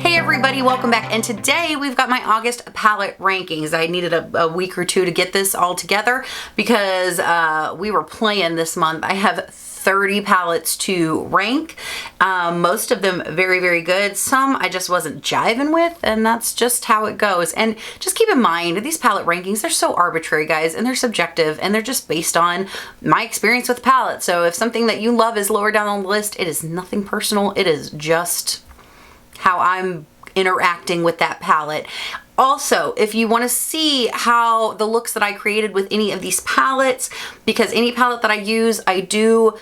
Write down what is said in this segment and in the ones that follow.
Everybody, welcome back, and today we've got my August palette rankings. I needed a week or two to get this all together because we were playing this month. I have 30 palettes to rank, most of them very, very good. Some I just wasn't jiving with, and that's just how it goes. And just keep in mind, these palette rankings, they're so arbitrary, guys, and they're subjective, and they're just based on my experience with palette. So if something that you love is lower down on the list, it is nothing personal. It is just how I'm interacting with that palette. Also, if you want to see how the looks that I created with any of these palettes, because any palette that I use, I do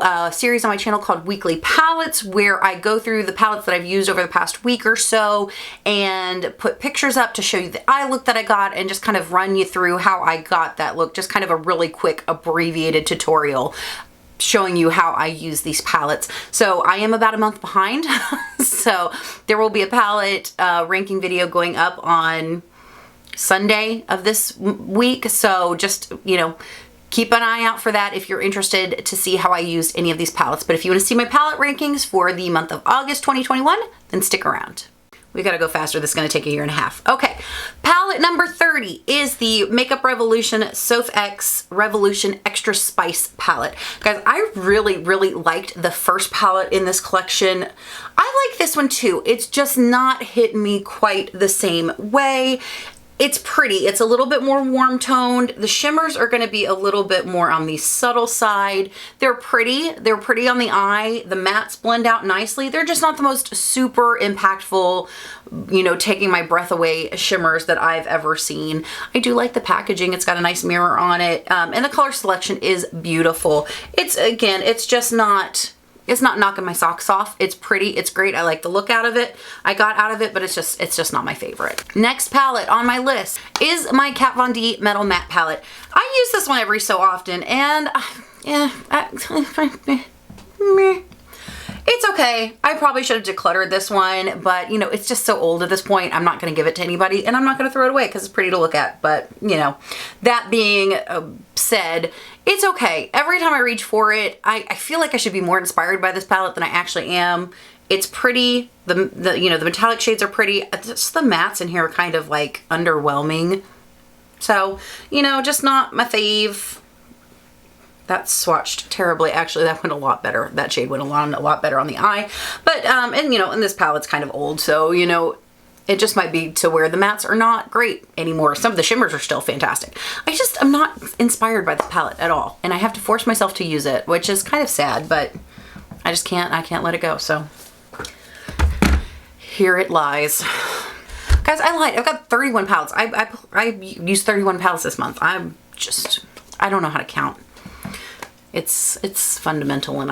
a series on my channel called Weekly Palettes, where I go through the palettes that I've used over the past week or so and put pictures up to show you the eye look that I got and just kind of run you through how I got that look. Just kind of a really quick abbreviated tutorial showing you how I use these palettes. So I am about a month behind. So there will be a palette ranking video going up on Sunday of this week. So just, you know, keep an eye out for that if you're interested to see how I used any of these palettes. But if you want to see my palette rankings for the month of August 2021, then stick around. We gotta go faster. This is gonna take a year and a half. Okay, palette number 30 is the Makeup Revolution Soph X Revolution Extra Spice palette. Guys, I really, really liked the first palette in this collection. I like this one too. It's just not hit me quite the same way. It's pretty. It's a little bit more warm toned. The shimmers are going to be a little bit more on the subtle side. They're pretty. They're pretty on the eye. The mattes blend out nicely. They're just not the most super impactful, you know, taking my breath away shimmers that I've ever seen. I do like the packaging. It's got a nice mirror on it. And the color selection is beautiful. It's, again, it's just not... It's not knocking my socks off. It's pretty. It's great. I like the look out of it. I got out of it, but it's just not my favorite. Next palette on my list is my Kat Von D Metal Matte palette. I use this one every so often, and it's okay. I probably should have decluttered this one, but you know, it's just so old at this point. I'm not going to give it to anybody, and I'm not going to throw it away because it's pretty to look at. But you know, that being said, it's okay. Every time I reach for it, I feel like I should be more inspired by this palette than I actually am. It's pretty. The you know, the metallic shades are pretty. Just the mattes in here are kind of like underwhelming. So, you know, just not my fave. That swatched terribly. Actually, that went a lot better. That shade went a lot better on the eye. But, and you know, and this palette's kind of old, so, you know, it just might be to where the mattes are not great anymore. Some of the shimmers are still fantastic. I'm not inspired by this palette at all. And I have to force myself to use it, which is kind of sad, but I just can't let it go. So here it lies. Guys, I lied. I've got 31 palettes. I used 31 palettes this month. I don't know how to count. It's fundamental, and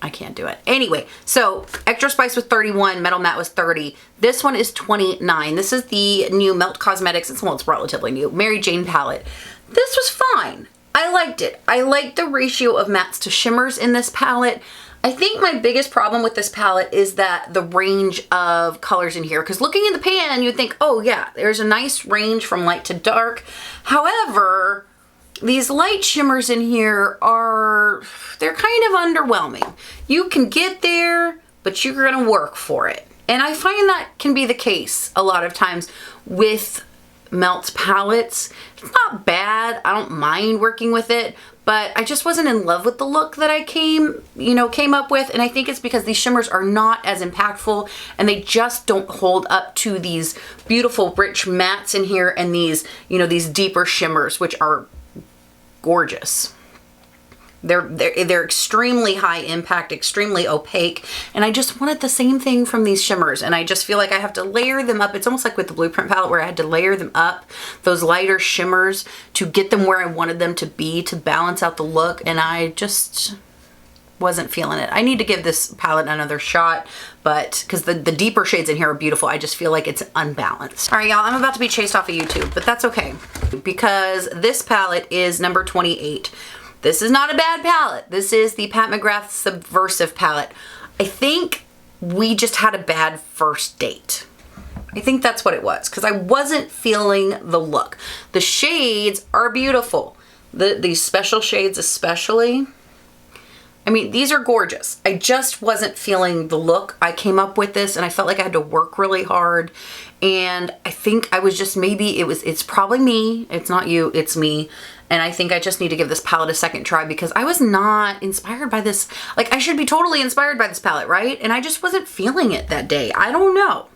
I can't do it. Anyway, so Extra Spice was 31, Metal Matte was 30. This one is 29. This is the new Melt Cosmetics, it's relatively new, Mary Jane palette. This was fine. I liked it. I liked the ratio of mattes to shimmers in this palette. I think my biggest problem with this palette is that the range of colors in here, because looking in the pan, you'd think, oh yeah, there's a nice range from light to dark. However, these light shimmers in here they're kind of underwhelming. You can get there, but you're gonna work for it. And I find that can be the case a lot of times with Melt's palettes. It's not bad. I don't mind working with it, but I just wasn't in love with the look that I came up with. And I think it's because these shimmers are not as impactful, and they just don't hold up to these beautiful rich mattes in here and these, you know, these deeper shimmers, which are gorgeous. They're extremely high impact, extremely opaque, and I just wanted the same thing from these shimmers, and I just feel like I have to layer them up. It's almost like with the Blueprint palette where I had to layer them up, those lighter shimmers, to get them where I wanted them to be, to balance out the look, and I just wasn't feeling it. I need to give this palette another shot, but because the deeper shades in here are beautiful, I just feel like it's unbalanced. All right, y'all, I'm about to be chased off of YouTube, but that's okay, because this palette is number 28. This is not a bad palette. This is the Pat McGrath Subversive palette. I think we just had a bad first date. I think that's what it was, because I wasn't feeling the look. The shades are beautiful. These special shades especially, I mean, these are gorgeous. I just wasn't feeling the look. I came up with this and I felt like I had to work really hard. And I think I was just, maybe it's probably me. It's not you, it's me. And I think I just need to give this palette a second try because I was not inspired by this. Like, I should be totally inspired by this palette, right? And I just wasn't feeling it that day. I don't know.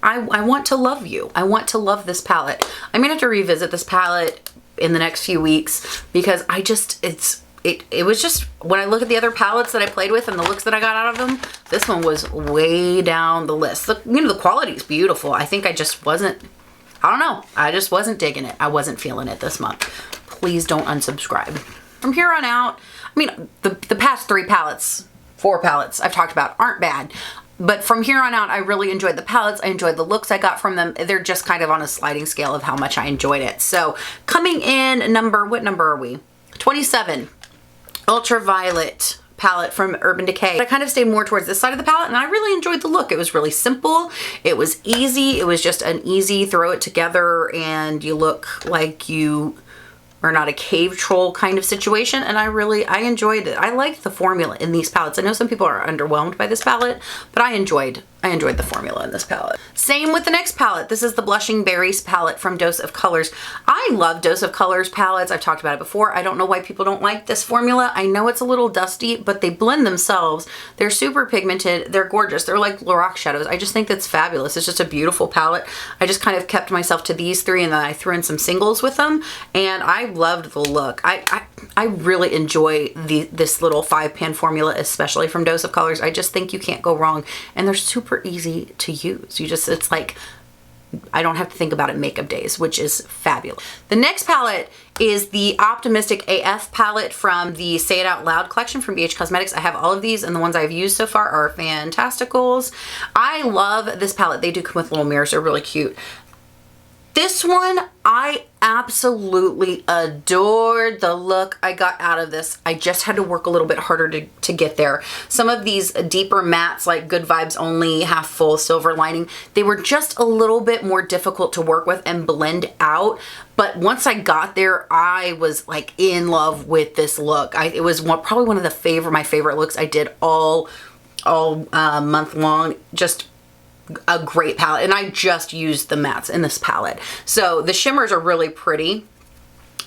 I want to love you. I want to love this palette. I'm gonna have to revisit this palette in the next few weeks because I just, it was just, when I look at the other palettes that I played with and the looks that I got out of them, this one was way down the list. The, you know, the quality is beautiful. I think I just wasn't, I don't know. I just wasn't digging it. I wasn't feeling it this month. Please don't unsubscribe. From here on out, I mean, the past 4 palettes I've talked about aren't bad. But from here on out, I really enjoyed the palettes. I enjoyed the looks I got from them. They're just kind of on a sliding scale of how much I enjoyed it. So coming in what number are we? 27. Ultraviolet palette from Urban Decay. I kind of stayed more towards this side of the palette and I really enjoyed the look. It was really simple. It was easy. It was just an easy throw it together and you look like you are not a cave troll kind of situation. And I enjoyed it. I liked the formula in these palettes. I know some people are underwhelmed by this palette, but I enjoyed the formula in this palette. Same with the next palette. This is the Blushing Berries palette from Dose of Colors. I love Dose of Colors palettes. I've talked about it before. I don't know why people don't like this formula. I know it's a little dusty, but they blend themselves. They're super pigmented. They're gorgeous. They're like Lorac shadows. I just think that's fabulous. It's just a beautiful palette. I just kind of kept myself to these 3 and then I threw in some singles with them and I loved the look. I really enjoy this little 5-pan formula, especially from Dose of Colors. I just think you can't go wrong and they're super easy to use. It's like, I don't have to think about it makeup days, which is fabulous. The next palette is the Optimistic AF palette from the Say It Out Loud collection from BH Cosmetics. I have all of these and the ones I've used so far are fantasticals. I love this palette. They do come with little mirrors. They're really cute. This one, I absolutely adored the look I got out of this. I just had to work a little bit harder to get there. Some of these deeper mattes, like Good Vibes Only, Half Full, Silver Lining, they were just a little bit more difficult to work with and blend out. But once I got there, I was like in love with this look. It was probably one of my favorite looks I did all month long. Just a great palette, and I just used the mattes in this palette. So the shimmers are really pretty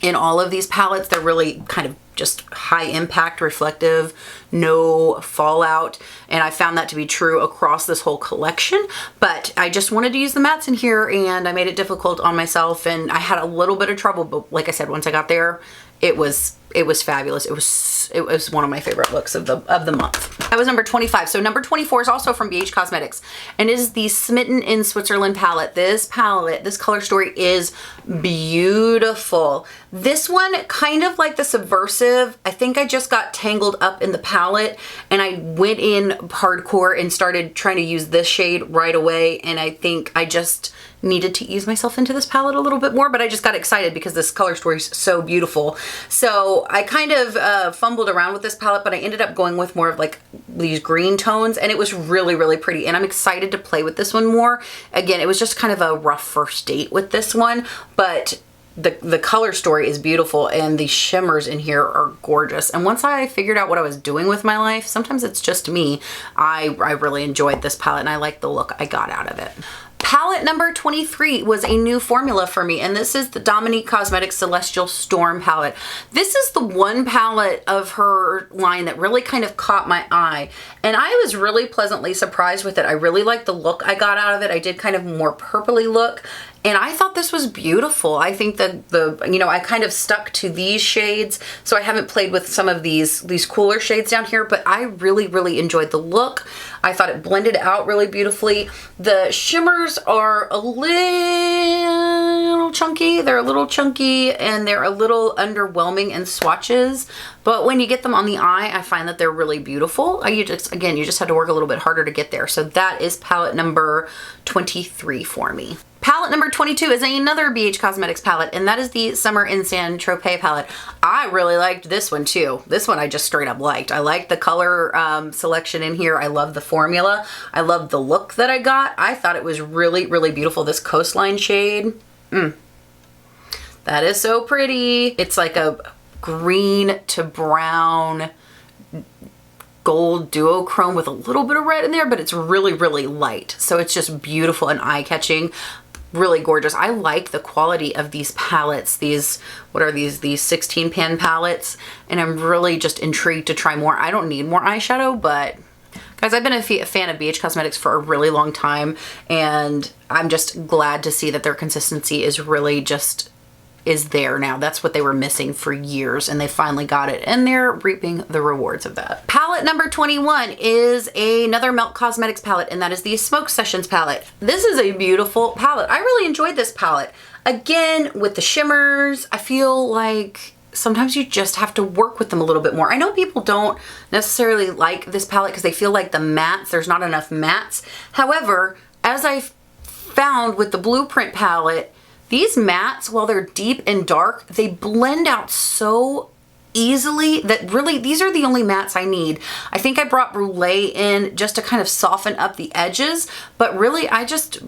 in all of these palettes. They're really kind of just high impact, reflective, no fallout, and I found that to be true across this whole collection. But I just wanted to use the mattes in here and I made it difficult on myself and I had a little bit of trouble, but like I said, once I got there, it was fabulous. It was one of my favorite looks of the month. That was number 25. So number 24 is also from BH Cosmetics and it is the Smitten in Switzerland palette. This color story is beautiful. This one, kind of like the Subversive, I think I just got tangled up in the palette and I went in hardcore and started trying to use this shade right away, and I think I just needed to ease myself into this palette a little bit more, but I just got excited because this color story is so beautiful. So I kind of fumbled around with this palette, but I ended up going with more of like these green tones and it was really, really pretty. And I'm excited to play with this one more. Again, it was just kind of a rough first date with this one, but the color story is beautiful and the shimmers in here are gorgeous. And once I figured out what I was doing with my life, sometimes it's just me, I really enjoyed this palette and I like the look I got out of it. Palette number 23 was a new formula for me, and this is the Dominique Cosmetics Celestial Storm palette. This is the one palette of her line that really kind of caught my eye, and I was really pleasantly surprised with it. I really liked the look I got out of it. I did kind of more purpley look, and I thought this was beautiful. I think that I kind of stuck to these shades, so I haven't played with some of these cooler shades down here, but I really, really enjoyed the look. I thought it blended out really beautifully. The shimmers are a little chunky. They're a little chunky and they're a little underwhelming in swatches, but when you get them on the eye, I find that they're really beautiful. You just had to work a little bit harder to get there. So that is palette number 23 for me. Palette number 22 is another BH Cosmetics palette, and that is the Summer in San Tropez palette. I really liked this one too. This one I just straight up liked. I liked the color selection in here. I love the formula. I love the look that I got. I thought it was really, really beautiful. This Coastline shade, that is so pretty. It's like a green to brown gold duochrome with a little bit of red in there, but it's really, really light. So it's just beautiful and eye-catching. Really gorgeous. I like the quality of these palettes. These, what are these 16 pan palettes, and I'm really just intrigued to try more. I don't need more eyeshadow, but guys, I've been a fan of BH Cosmetics for a really long time, and I'm just glad to see that their consistency is really just is there now. That's what they were missing for years, and they finally got it, and they're reaping the rewards of that. Palette number 21 is another Melt Cosmetics palette, and that is the Smoke Sessions palette. This is a beautiful palette. I really enjoyed this palette. Again, with the shimmers, I feel like sometimes you just have to work with them a little bit more. I know people don't necessarily like this palette because they feel like the mattes, there's not enough mattes. However, as I've found with the Blueprint palette, these mattes, while they're deep and dark, they blend out so easily that really these are the only mattes I need. I think I brought Brunet in just to kind of soften up the edges, but really I just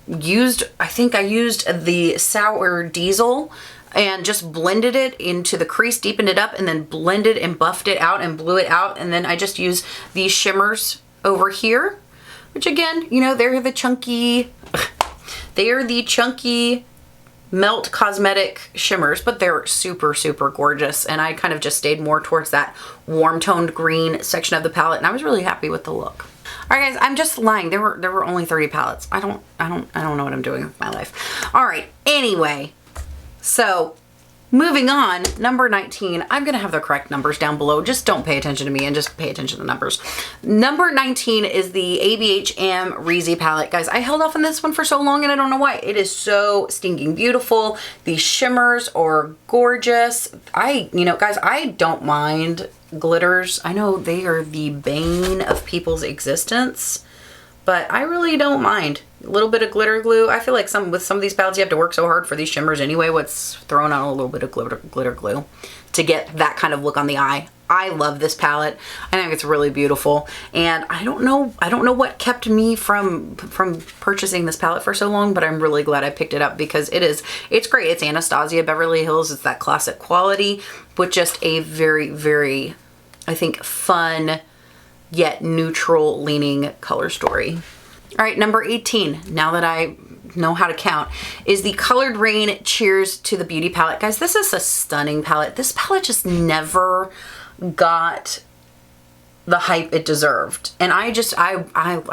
used, I think I used the Sour Diesel and just blended it into the crease, deepened it up, and then blended and buffed it out and blew it out. And then I just use these shimmers over here, which again, you know, they're the chunky Melt Cosmetic shimmers, but they're super, super gorgeous. And I kind of just stayed more towards that warm toned green section of the palette, and I was really happy with the look. All right, guys, I'm just lying. There were only 30 palettes. I don't know what I'm doing with my life. All right, anyway, so moving on, number 19, I'm gonna have the correct numbers down below. Just don't pay attention to me and just pay attention to the numbers. Number 19 is the ABH Amrezy palette. Guys, I held off on this one for so long and I don't know why. It is so stinking beautiful. These shimmers are gorgeous. You know, guys, I don't mind glitters. I know they are the bane of people's existence, but I really don't mind. A little bit of glitter glue. I feel like with some of these palettes you have to work so hard for these shimmers anyway. What's throwing on a little bit of glitter glue to get that kind of look on the eye. I love this palette. I think it's really beautiful, and I don't know what kept me from purchasing this palette for so long, but I'm really glad I picked it up because it's great. It's Anastasia Beverly Hills. It's that classic quality with just a very, very, I think, fun yet neutral leaning color story. All right, number 18, now that I know how to count, is the Colored Raine Cheers to the Beauty palette. Guys, this is a stunning palette. This palette just never got the hype it deserved. And I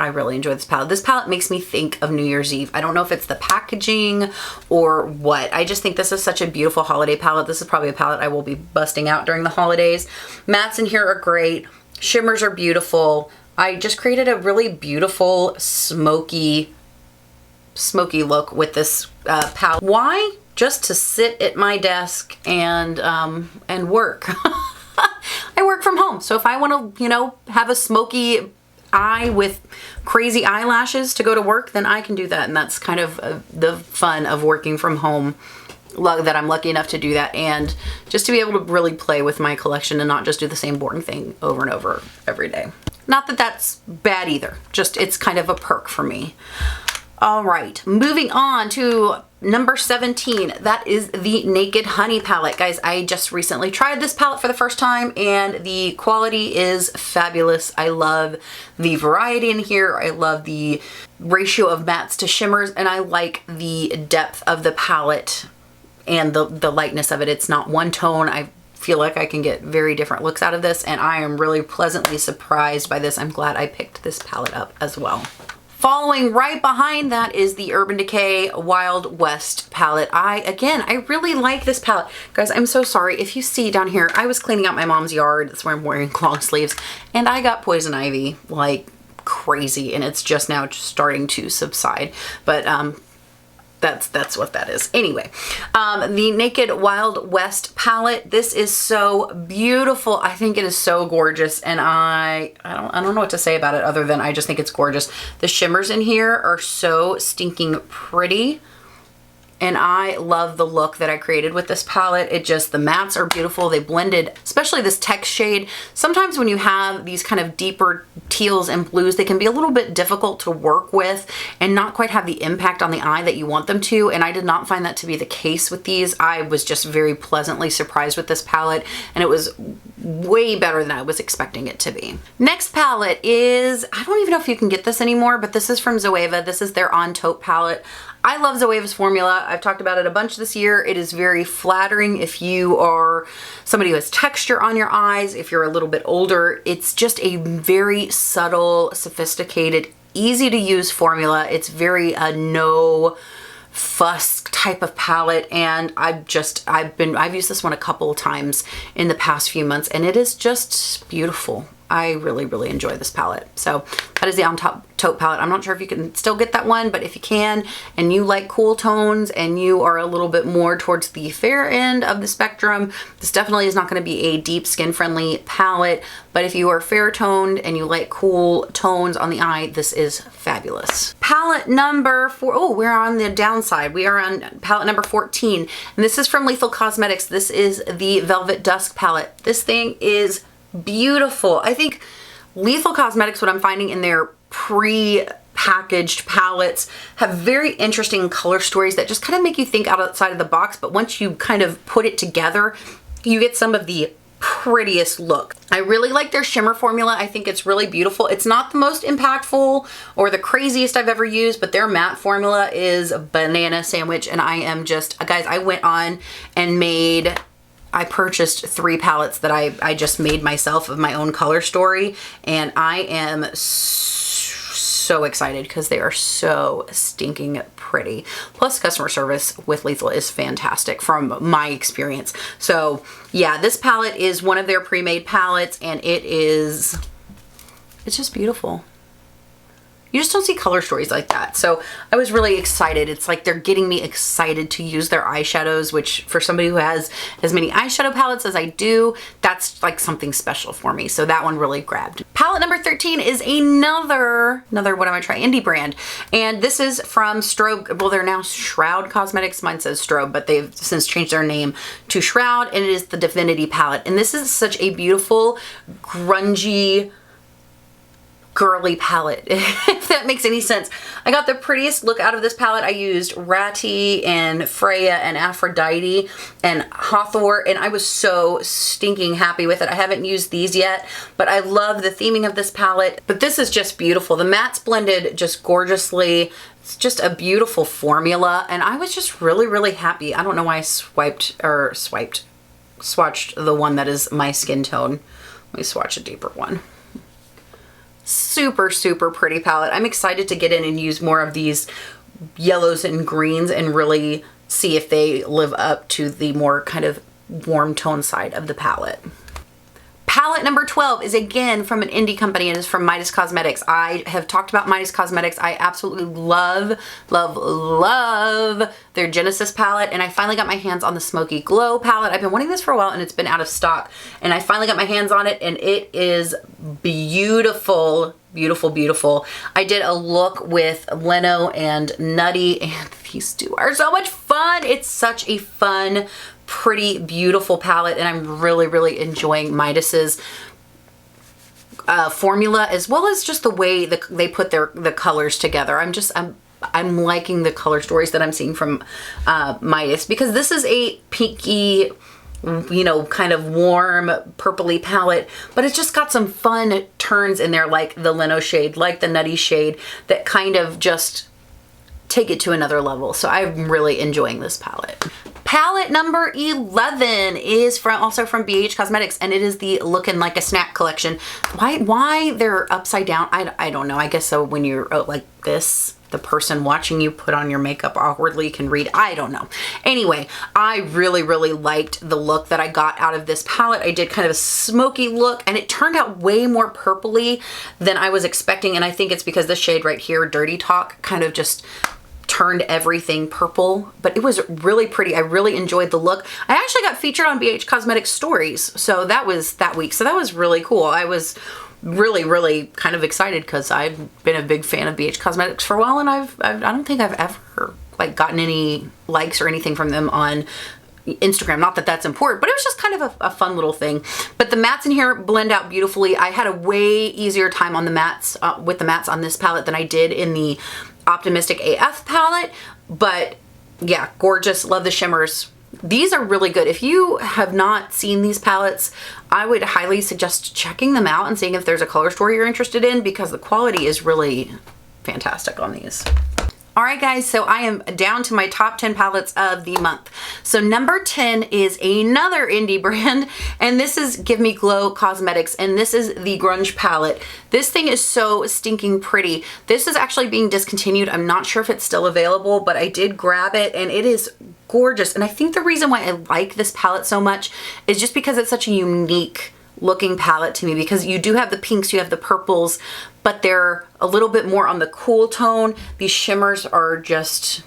really enjoy this palette. This palette makes me think of New Year's Eve. I don't know if it's the packaging or what. I just think this is such a beautiful holiday palette. This is probably a palette I will be busting out during the holidays. Mattes in here are great. Shimmers are beautiful. I just created a really beautiful smoky look with this palette. Why? Just to sit at my desk and work. I work from home, so if I want to, you know, have a smoky eye with crazy eyelashes to go to work, then I can do that, and that's kind of the fun of working from home. That I'm lucky enough to do that, and just to be able to really play with my collection and not just do the same boring thing over and over every day. Not that that's bad either, just it's kind of a perk for me. All right, moving on to number 17. That is the Naked Honey palette. Guys, I just recently tried this palette for the first time, and the quality is fabulous. I love the variety in here. I love the ratio of mattes to shimmers, and I like the depth of the palette and the lightness of it. It's not one tone. I feel like I can get very different looks out of this, and I am really pleasantly surprised by this. I'm glad I picked this palette up as well. Following right behind that is the Urban Decay Wild West palette. I really like this palette. Guys, I'm so sorry. If you see down here, I was cleaning out my mom's yard. That's where I'm wearing long sleeves, and I got poison ivy like crazy, and it's just now starting to subside. But that's what that is. Anyway, the Naked Wild West palette. This is so beautiful. I think it is so gorgeous, and I don't know what to say about it other than I just think it's gorgeous. The shimmers in here are so stinking pretty. And I love the look that I created with this palette. It just, the mattes are beautiful. They blended, especially this text shade. Sometimes when you have these kind of deeper teals and blues, they can be a little bit difficult to work with and not quite have the impact on the eye that you want them to. And I did not find that to be the case with these. I was just very pleasantly surprised with this palette, and it was way better than I was expecting it to be. Next palette is, I don't even know if you can get this anymore, but this is from Zoeva. This is their On Taupe palette. I love Zoeva's formula. I've talked about it a bunch this year. It is very flattering if you are somebody who has texture on your eyes, if you're a little bit older. It's just a very subtle, sophisticated, easy to use formula. It's very no fuss type of palette, and I've used this one a couple of times in the past few months, and it is just beautiful. I really, really enjoy this palette. So that is the On Taupe palette. I'm not sure if you can still get that one, but if you can, and you like cool tones, and you are a little bit more towards the fair end of the spectrum, this definitely is not going to be a deep skin friendly palette. But if you are fair toned and you like cool tones on the eye, this is fabulous. Palette number 4, oh, we're on the downside. We are on palette number 14, and this is from Lethal Cosmetics. This is the Velvet Dusk palette. This thing is beautiful. I think Lethal Cosmetics, what I'm finding in their pre-packaged palettes, have very interesting color stories that just kind of make you think outside of the box, but once you kind of put it together, you get some of the prettiest look. I really like their shimmer formula. I think it's really beautiful. It's not the most impactful or the craziest I've ever used, but their matte formula is a banana sandwich, and I am just, guys, I went on and I purchased 3 palettes that I just made myself of my own color story, and I am so excited because they are so stinking pretty. Plus, customer service with Lethal is fantastic from my experience. So yeah, this palette is one of their pre-made palettes, and it's just beautiful. You just don't see color stories like that. So I was really excited. It's like they're getting me excited to use their eyeshadows, which for somebody who has as many eyeshadow palettes as I do, that's like something special for me. So that one really grabbed. Palette number 13 is another, what am I trying? Indie brand. And this is from Strobe. Well, they're now Shroud Cosmetics. Mine says Strobe, but they've since changed their name to Shroud, and it is the Divinity palette. And this is such a beautiful, grungy, girly palette, if that makes any sense. I got the prettiest look out of this palette. I used Ratty and Freya and Aphrodite and Hathor, and I was so stinking happy with it. I haven't used these yet, but I love the theming of this palette. But this is just beautiful. The mattes blended just gorgeously. It's just a beautiful formula, and I was just really, really happy. I don't know why I swatched the one that is my skin tone. Let me swatch a deeper one. Super, super pretty palette. I'm excited to get in and use more of these yellows and greens and really see if they live up to the more kind of warm tone side of the palette. Palette number 12 is again from an indie company, and is from Midas Cosmetics. I have talked about Midas Cosmetics. I absolutely love, love, love their Genesis palette, and I finally got my hands on the Smoky Glow palette. I've been wanting this for a while, and it's been out of stock, and I finally got my hands on it, and it is beautiful, beautiful, beautiful. I did a look with Leno and Nutty, and these two are so much fun. It's such a fun, pretty, beautiful palette, and I'm really, really enjoying Midas's formula, as well as just the way they put the colors together. I'm liking the color stories that I'm seeing from Midas, because this is a pinky, you know, kind of warm purpley palette, but it's just got some fun turns in there, like the Leno shade, like the Nutty shade, that kind of just take it to another level. So I'm really enjoying this palette. Palette number 11 is also from BH Cosmetics, and it is the Lookin' Like a Snack collection. Why they're upside down, I don't know. I guess so when you're like this, the person watching you put on your makeup awkwardly can read. I don't know. Anyway, I really, really liked the look that I got out of this palette. I did kind of a smoky look, and it turned out way more purpley than I was expecting, and I think it's because this shade right here, Dirty Talk, kind of just turned everything purple, but it was really pretty. I really enjoyed the look. I actually got featured on BH Cosmetics stories, so that was that week. So that was really cool. I was really, really kind of excited because I've been a big fan of BH Cosmetics for a while, and I don't think I've ever like gotten any likes or anything from them on Instagram. Not that that's important, but it was just kind of a fun little thing. But the mattes in here blend out beautifully. I had a way easier time on the mattes, with the mattes on this palette than I did in the Optimistic AF palette. But yeah, gorgeous. Love the shimmers. These are really good. If you have not seen these palettes, I would highly suggest checking them out and seeing if there's a color story you're interested in, because the quality is really fantastic on these. All right, guys, so I am down to my top 10 palettes of the month. So number 10 is another indie brand, and this is Give Me Glow Cosmetics, and this is the Grunge palette. This thing is so stinking pretty. This is actually being discontinued. I'm not sure if it's still available, but I did grab it, and it is gorgeous. And I think the reason why I like this palette so much is just because it's such a unique looking palette to me, because you do have the pinks, you have the purples, but they're a little bit more on the cool tone. These shimmers are just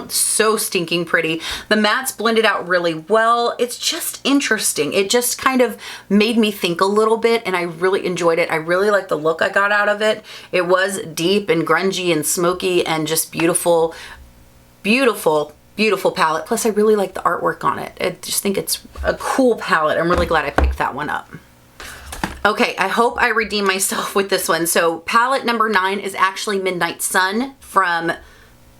so stinking pretty. The mattes blended out really well. It's just interesting. It just kind of made me think a little bit, and I really enjoyed it. I really like the look I got out of it. It was deep and grungy and smoky and just beautiful, beautiful, beautiful palette. Plus I really like the artwork on it. I just think it's a cool palette. I'm really glad I picked that one up. Okay, I hope I redeem myself with this one. So palette number 9 is actually Midnight Sun from,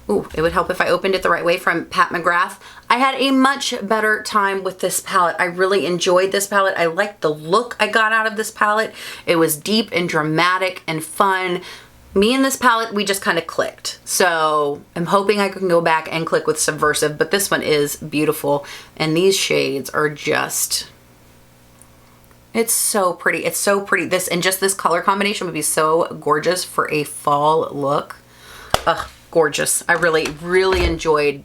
ooh, it would help if I opened it the right way, from Pat McGrath. I had a much better time with this palette. I really enjoyed this palette. I liked the look I got out of this palette. It was deep and dramatic and fun. Me and this palette, we just kind of clicked. So I'm hoping I can go back and click with Subversive, but this one is beautiful. And these shades are just, it's so pretty. It's so pretty. This, and just this color combination would be so gorgeous for a fall look. Ugh, gorgeous. I really, really enjoyed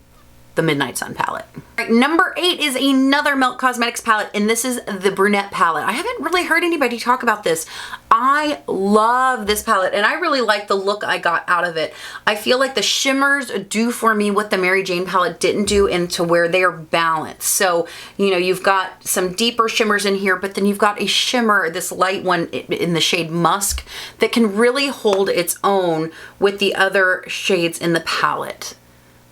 the Midnight Sun palette. All right, number 8 is another Melt Cosmetics palette, and this is the Brunet palette. I haven't really heard anybody talk about this. I love this palette, and I really like the look I got out of it. I feel like the shimmers do for me what the Mary Jane palette didn't do, into where they are balanced. So, you know, you've got some deeper shimmers in here, but then you've got a shimmer, this light one in the shade Musk, that can really hold its own with the other shades in the palette.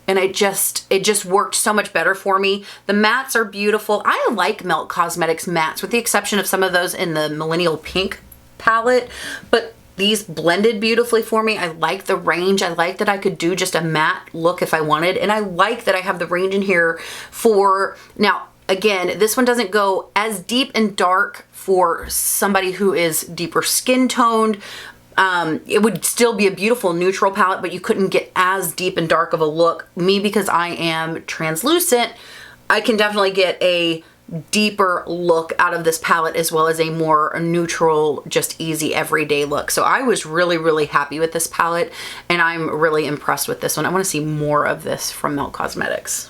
And it just worked so much better for me. The mattes are beautiful. I like Melt Cosmetics mattes, with the exception of some of those in the Millennial Pink palette, but these blended beautifully for me. I like the range. I like that I could do just a matte look if I wanted, and I like that I have the range in here for, now again, this one doesn't go as deep and dark for somebody who is deeper skin toned. It would still be a beautiful neutral palette, but you couldn't get as deep and dark of a look. Me, because I am translucent, I can definitely get a deeper look out of this palette, as well as a more neutral, just easy everyday look. So I was really, really happy with this palette, and I'm really impressed with this one. I want to see more of this from Melt Cosmetics.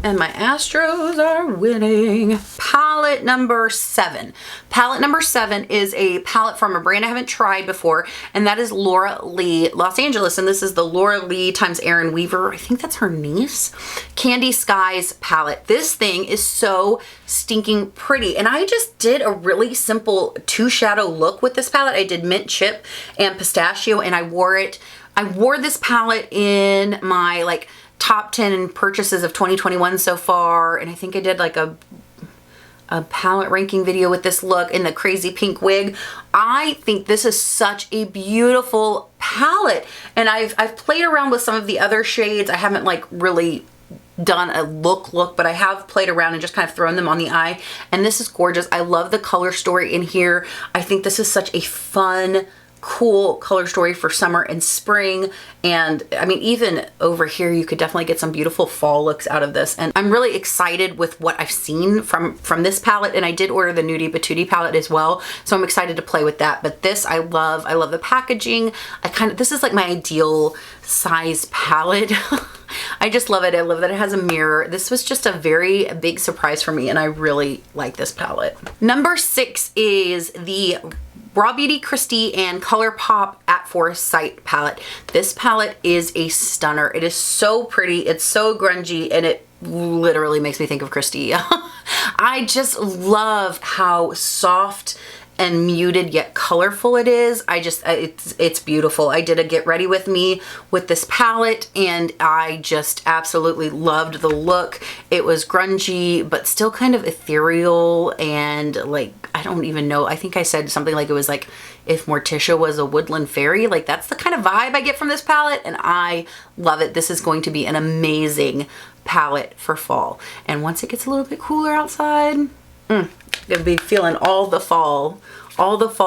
And my Astros are winning. Palette number 7. Palette number 7 is a palette from a brand I haven't tried before, and that is Laura Lee Los Angeles. And this is the Laura Lee times Erin Weaver, I think that's her niece, Candy Skies palette. This thing is so stinking pretty. And I just did a really simple 2 shadow look with this palette. I did Mint Chip and Pistachio, and I wore it. I wore this palette in my like top 10 purchases of 2021 so far, and I think I did like a palette ranking video with this look in the crazy pink wig. I think this is such a beautiful palette, and I've played around with some of the other shades. I haven't like really done a look, but I have played around and just kind of thrown them on the eye, and this is gorgeous. I love the color story in here. I think this is such a fun, cool color story for summer and spring. And I mean, even over here, you could definitely get some beautiful fall looks out of this. And I'm really excited with what I've seen from this palette. And I did order the Nudie Patootie palette as well, so I'm excited to play with that. But this I love the packaging. This is like my ideal size palette. I just love it. I love that it has a mirror. This was just a very big surprise for me, and I really like this palette. Number 6 is the Raw Beauty Kristi and ColourPop At Forest Sight palette. This palette is a stunner. It is so pretty. It's so grungy, and it literally makes me think of Kristi. I just love how soft and muted yet colorful it is. It's beautiful. I did a get ready with me with this palette and I just absolutely loved the look. It was grungy, but still kind of ethereal and like, I don't even know. I think I said something like it was like if Morticia was a woodland fairy. Like that's the kind of vibe I get from this palette and I love it. This is going to be an amazing palette for fall. And once it gets a little bit cooler outside, gonna be feeling all the fall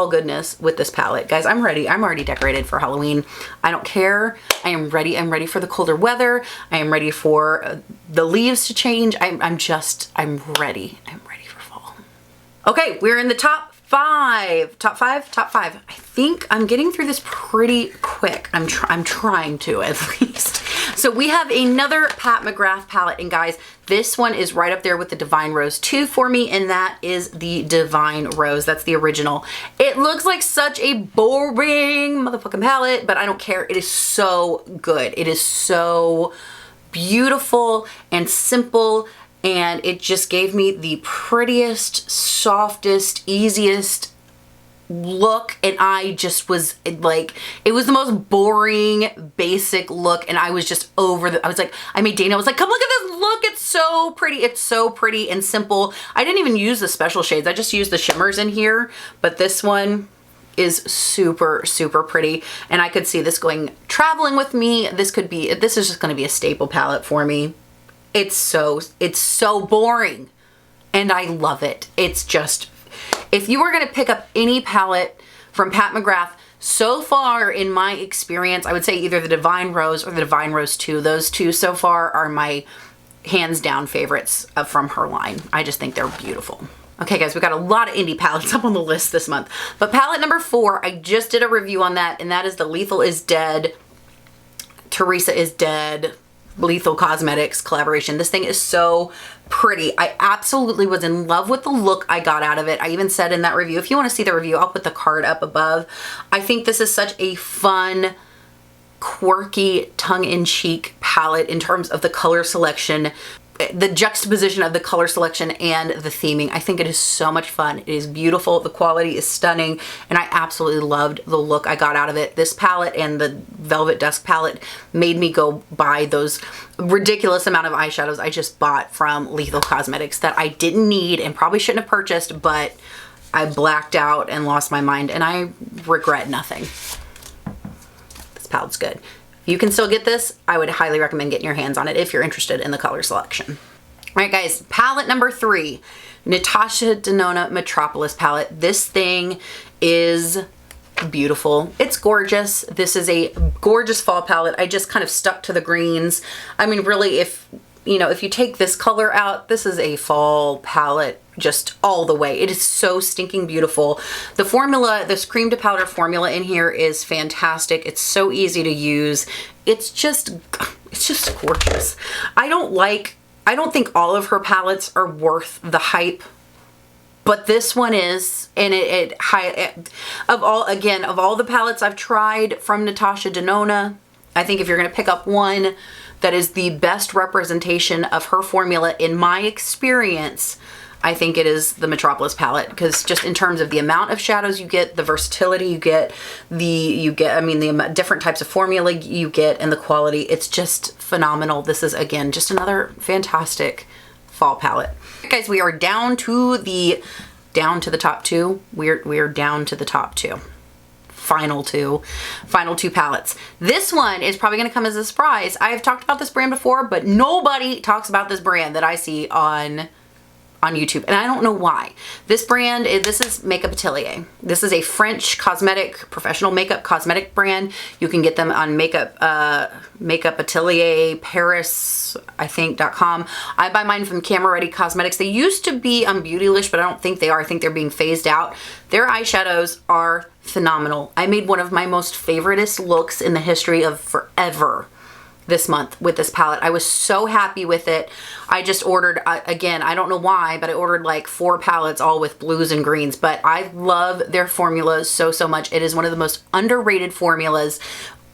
goodness with this palette. Guys, I'm ready. I'm already decorated for Halloween. I don't care. I am ready. I'm ready for the colder weather. I am ready for the leaves to change. I'm ready. I'm ready for fall. Okay, we're in the top five. I think I'm getting through this pretty quick. I'm trying to at least. So we have another Pat McGrath palette, and guys, this one is right up there with the Divine Rose 2 for me, and that is the Divine Rose. That's the original. It looks like such a boring motherfucking palette, but I don't care. It is so good. It is so beautiful and simple, and it just gave me the prettiest, softest, easiest look, and I just was like, it was the most boring basic look, and I was just I was like, I made Dana, I was like, come look at this look, it's so pretty. It's so pretty and simple. I didn't even use the special shades, I just used the shimmers in here, but this one is super, super pretty, and I could see this going traveling with me. This is just going to be a staple palette for me. It's so boring, and I love it. It's just, if you were going to pick up any palette from Pat McGrath, so far in my experience, I would say either the Divine Rose or the Divine Rose 2. Those two so far are my hands down favorites from her line. I just think they're beautiful. Okay guys, we got a lot of indie palettes up on the list this month. But palette number 4, I just did a review on that, and that is the Lethal is Dead, Theresa is Dead, Lethal Cosmetics collaboration. This thing is so pretty. I absolutely was in love with the look I got out of it. I even said in that review, if you want to see the review, I'll put the card up above. I think this is such a fun, quirky, tongue-in-cheek palette in terms of the color selection, the juxtaposition of the color selection and the theming. I think it is so much fun. It is beautiful. The quality is stunning, and I absolutely loved the look I got out of it. This palette and the Velvet Dusk palette made me go buy those ridiculous amount of eyeshadows I just bought from Lethal Cosmetics that I didn't need and probably shouldn't have purchased, but I blacked out and lost my mind, and I regret nothing. This palette's good. You can still get this. I would highly recommend getting your hands on it if you're interested in the color selection. All right guys, palette number 3, Natasha Denona Metropolis palette. This thing is beautiful. It's gorgeous. This is a gorgeous fall palette. I just kind of stuck to the greens. I mean, really, if you take this color out, this is a fall palette just all the way. It is so stinking beautiful. The formula, this cream to powder formula in here is fantastic. It's so easy to use. It's just gorgeous. I don't think all of her palettes are worth the hype, but this one is, and of all the palettes I've tried from Natasha Denona, I think if you're gonna pick up one that is the best representation of her formula in my experience, I think it is the Metropolis palette, because just in terms of the amount of shadows you get, the versatility you get, the different types of formula you get, and the quality, it's just phenomenal. This is, again, just another fantastic fall palette. Guys, we are down to the top 2. We're down to the top 2. Final two palettes. This one is probably going to come as a surprise. I have talked about this brand before, but nobody talks about this brand that I see on YouTube, and I don't know why. This brand, this is Makeup Atelier. This is a French professional makeup cosmetic brand. You can get them on Makeup Atelier Paris, I think, .com. I buy mine from Camera Ready Cosmetics. They used to be on Beautylish, but I don't think they are. I think they're being phased out. Their eyeshadows are phenomenal. I made one of my most favoriteest looks in the history of forever this month with this palette. I was so happy with it. I just ordered, again, I don't know why, but I ordered like 4 palettes all with blues and greens, but I love their formulas so much. It is one of the most underrated formulas,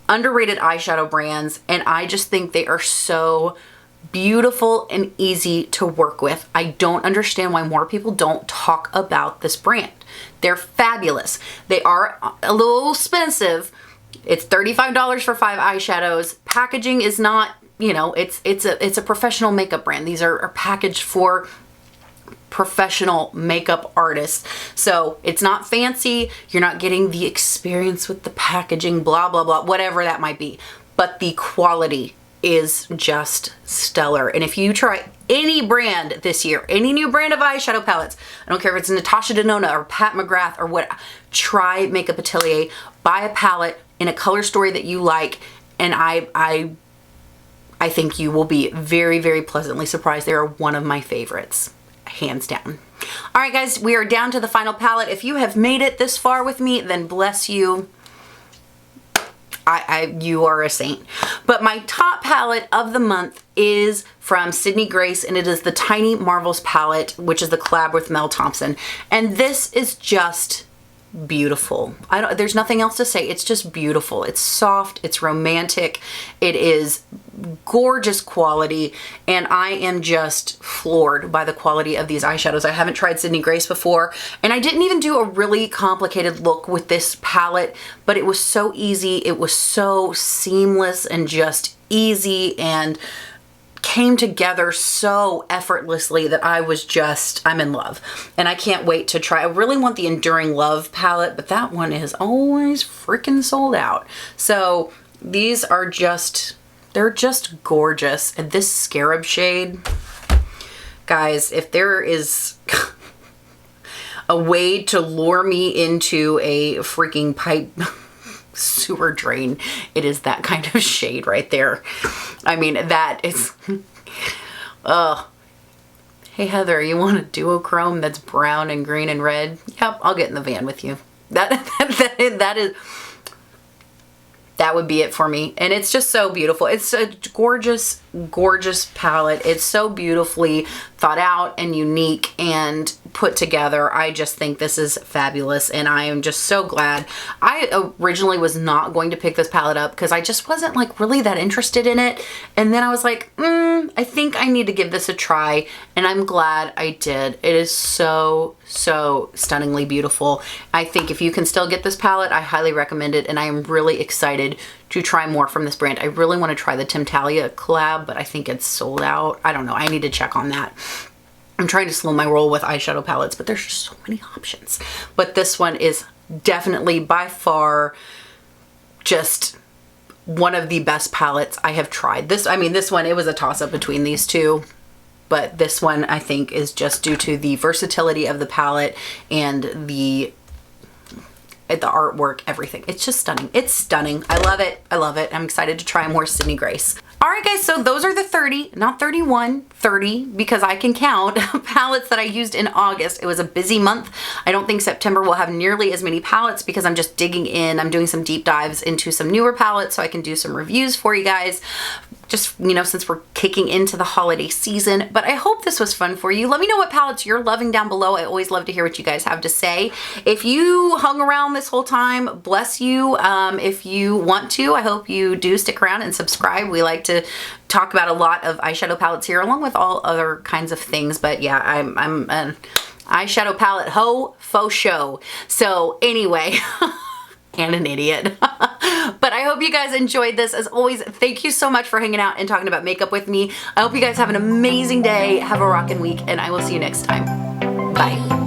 underrated eyeshadow brands, and I just think they are so beautiful and easy to work with. I don't understand why more people don't talk about this brand. They're fabulous. They are a little expensive. It's $35 for 5 eyeshadows. Packaging is not, you know, it's a professional makeup brand. These are packaged for professional makeup artists. So it's not fancy. You're not getting the experience with the packaging, blah, blah, blah, whatever that might be. But the quality is just stellar. And if you try any brand this year, any new brand of eyeshadow palettes, I don't care if it's Natasha Denona or Pat McGrath or what, try Makeup Atelier, buy a palette in a color story that you like, and I think you will be very, very pleasantly surprised. They are one of my favorites, hands down. All right, guys, we are down to the final palette. If you have made it this far with me, then bless you. You are a saint. But my top palette of the month is from Sydney Grace, and it is the Tiny Marvels palette, which is the collab with Mel Thompson. And this is just beautiful. There's nothing else to say. It's just beautiful. It's soft. It's romantic. It is gorgeous quality, and I am just floored by the quality of these eyeshadows. I haven't tried Sydney Grace before, and I didn't even do a really complicated look with this palette, but it was so easy. It was so seamless and just easy, and came together so effortlessly that I'm in love, and I can't wait to try. I really want the Enduring Love palette, but that one is always freaking sold out. So these are they're just gorgeous. And this Scarab shade, guys, if there is a way to lure me into a freaking pipe sewer drain, it is that kind of shade right there. I mean, that is, hey Heather, you want a duochrome that's brown and green and red? Yep, I'll get in the van with you. That would be it for me. And it's just so beautiful. It's a gorgeous, gorgeous palette. It's so beautifully thought out and unique and put together. I just think this is fabulous, and I am just so glad. I originally was not going to pick this palette up because I just wasn't like really that interested in it. And then I was like, I think I need to give this a try, and I'm glad I did. It is so, so stunningly beautiful. I think if you can still get this palette, I highly recommend it, and I am really excited to try more from this brand. I really want to try the Temptalia collab, but I think it's sold out. I don't know. I need to check on that. I'm trying to slow my roll with eyeshadow palettes, but there's just so many options. But this one is definitely by far just one of the best palettes I have tried. This one, it was a toss-up between these two, but this one I think is just due to the versatility of the palette and the artwork, everything. It's just stunning. It's stunning. I love it. I love it. I'm excited to try more Sydney Grace. All right, guys, so those are the 30, not 31, 30, because I can count palettes that I used in August. It was a busy month. I don't think September will have nearly as many palettes because I'm just digging in. I'm doing some deep dives into some newer palettes so I can do some reviews for you guys. Just, you know, since we're kicking into the holiday season. But I hope this was fun for you. Let me know what palettes you're loving down below. I always love to hear what you guys have to say. If you hung around this whole time, bless you. If you want to, I hope you do stick around and subscribe. We like to talk about a lot of eyeshadow palettes here, along with all other kinds of things. But yeah, I'm an eyeshadow palette hoe faux show. So anyway, and an idiot. But I hope you guys enjoyed this. As always, thank you so much for hanging out and talking about makeup with me. I hope you guys have an amazing day. Have a rockin' week, and I will see you next time. Bye.